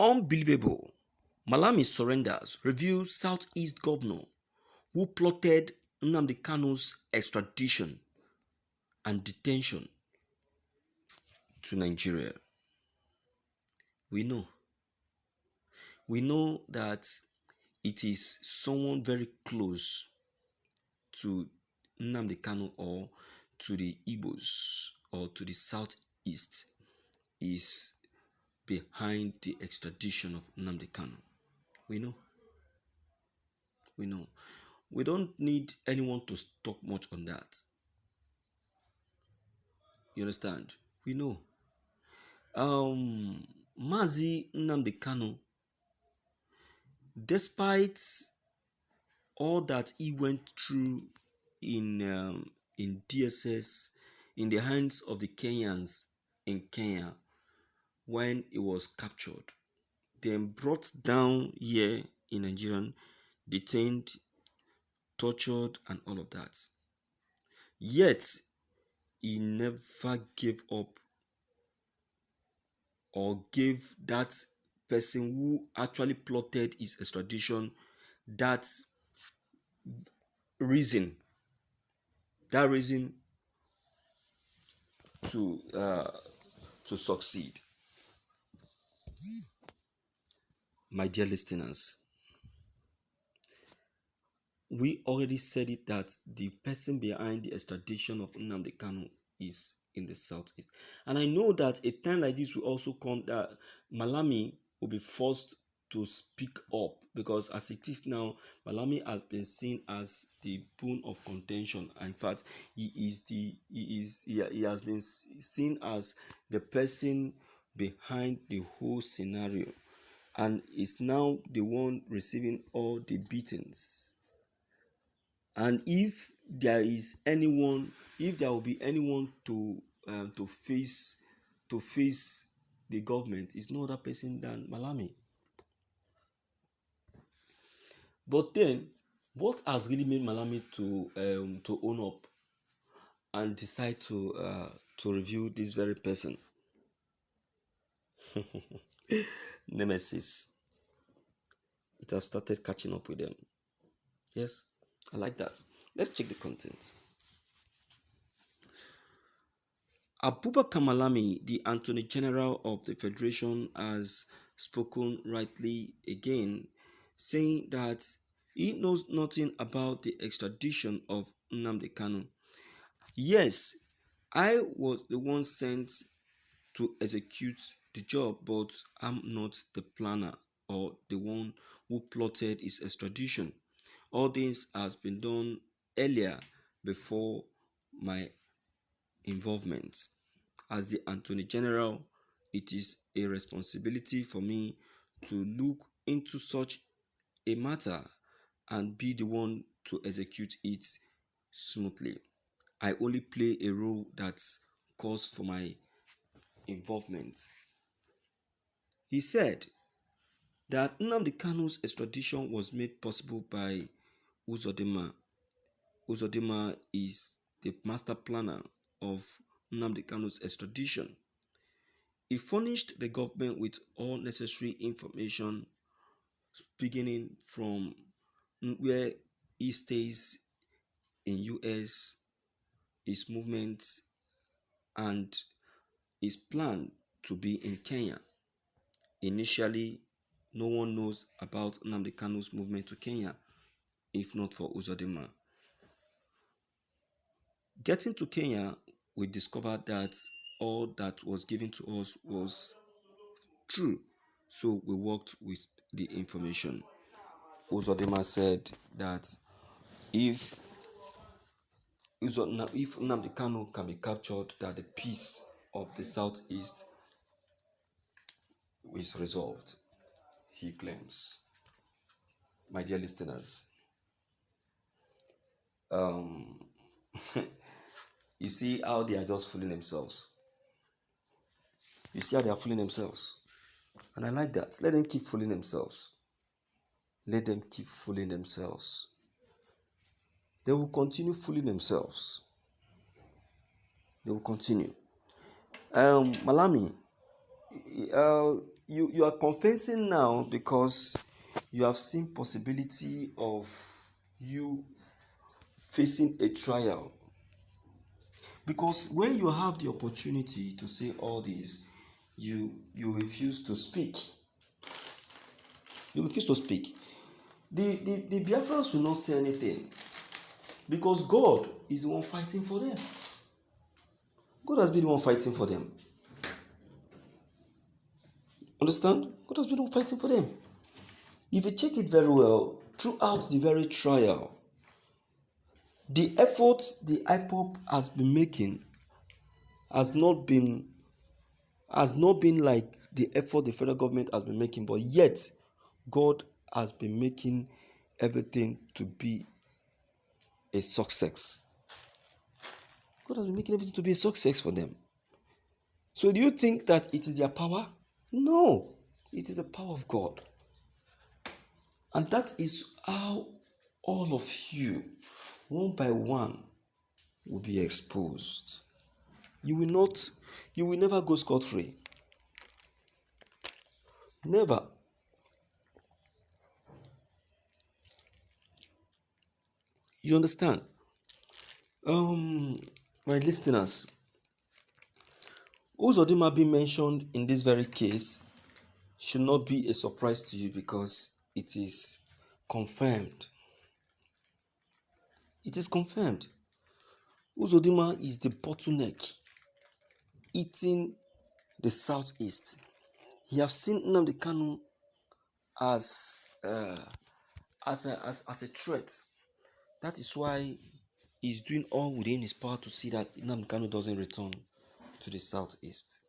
Unbelievable. Malami surrenders reveals Southeast governor who plotted Nnamdi Kanu's extradition and detention to Nigeria. We know. We know that it is someone very close to Nnamdi Kanu or to the Igbos or to the Southeast is behind the extradition of Nnamdi Kanu. We know. We know. We don't need anyone to talk much on that. You understand? We know. Mazi Nnamdi Kanu, despite all that he went through in DSS, in the hands of the Kenyans in Kenya when he was captured, then brought down here in Nigeria, detained, tortured, and all of that. Yet he never gave up or gave that person who actually plotted his extradition that reason to succeed. My dear listeners, we already said it that the person behind the extradition of Nnamdi Kanu is in the Southeast. And I know that a time like this will also come that Malami will be forced to speak up, because as it is now, Malami has been seen as the bone of contention. In fact, he has been seen as the person behind the whole scenario, and is now the one receiving all the beatings. And if there will be anyone to face the government, it's no other person than Malami. But then, what has really made Malami to own up and decide to review this very person? Nemesis. It has started catching up with them. Yes, I like that. Let's check the content. Abubakar Malami, the Attorney General of the Federation, has spoken rightly again, saying that he knows nothing about the extradition of Nnamdi Kanu. Yes, I was the one sent to execute the job, but I'm not the planner or the one who plotted his extradition. All this has been done earlier before my involvement. As the Attorney General, it is a responsibility for me to look into such a matter and be the one to execute it smoothly. I only play a role that calls for my involvement. He said that Nnamdi Kanu's extradition was made possible by Uzodinma. Uzodinma is the master planner of Nnamdi Kanu's extradition. He furnished the government with all necessary information, beginning from where he stays in US, his movements, and his plan to be in Kenya. Initially, no one knows about Nnamdi Kanu's movement to Kenya, if not for Uzodinma. Getting to Kenya, we discovered that all that was given to us was true, so we worked with the information. Uzodinma said that if Nnamdi Kanu can be captured, that the peace of the Southeast is resolved, he claims. My dear listeners, you see how they are just fooling themselves. You see how they are fooling themselves. And I like that. Let them keep fooling themselves. Let them keep fooling themselves. They will continue fooling themselves. They will continue. Malami, you are confessing now because you have seen possibility of you facing a trial. Because when you have the opportunity to say all this, you refuse to speak. You refuse to speak. The Biafrans will not say anything because God is the one fighting for them. God has been the one fighting for them. Understand? God has been the one fighting for them. If you check it very well, throughout the very trial, the efforts the IPOP has been making has not been like the effort the federal government has been making, but yet God has been making everything to be a success. God has been making everything to be a success for them. So do you think that it is their power? No, it is the power of God. And that is how all of you, one by one, will be exposed. You will never go scot-free. Never. You understand? My listeners, Uzodinma being mentioned in this very case should not be a surprise to you because it is confirmed. It is confirmed. Uzodinma is the bottleneck eating the southeast. He has seen Nnamdi Kanu as a threat. That is why he's doing all within his power to see that Nnamdi Kanu doesn't return to the southeast.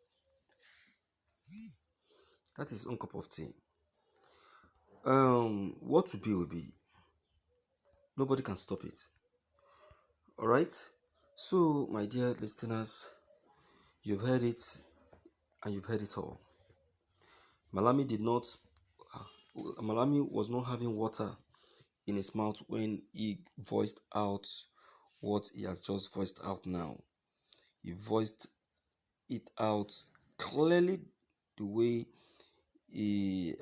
That is one cup of tea. What will be will be. Nobody can stop it. All right. So, my dear listeners, you've heard it, and you've heard it all. Malami did not. Malami was not having water in his mouth when he voiced out what he has just voiced out now. He voiced it out clearly the way he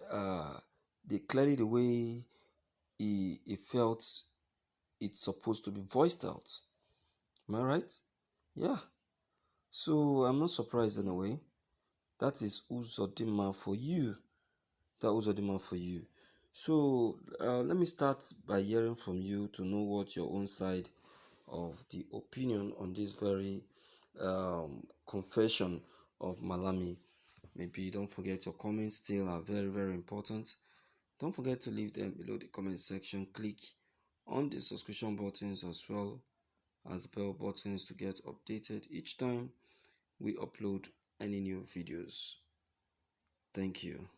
the way he felt it's supposed to be voiced out. Am I right? Yeah. So I'm not surprised in a way. That is Uzodinma for you. That Uzodinma for you. So let me start by hearing from you to know what your own side of the opinion on this very confession of Malami. Maybe don't forget your comments still are very, very important. Don't forget to leave them below the comment section. Click on the subscription buttons as well as the bell buttons to get updated each time we upload any new videos. Thank you.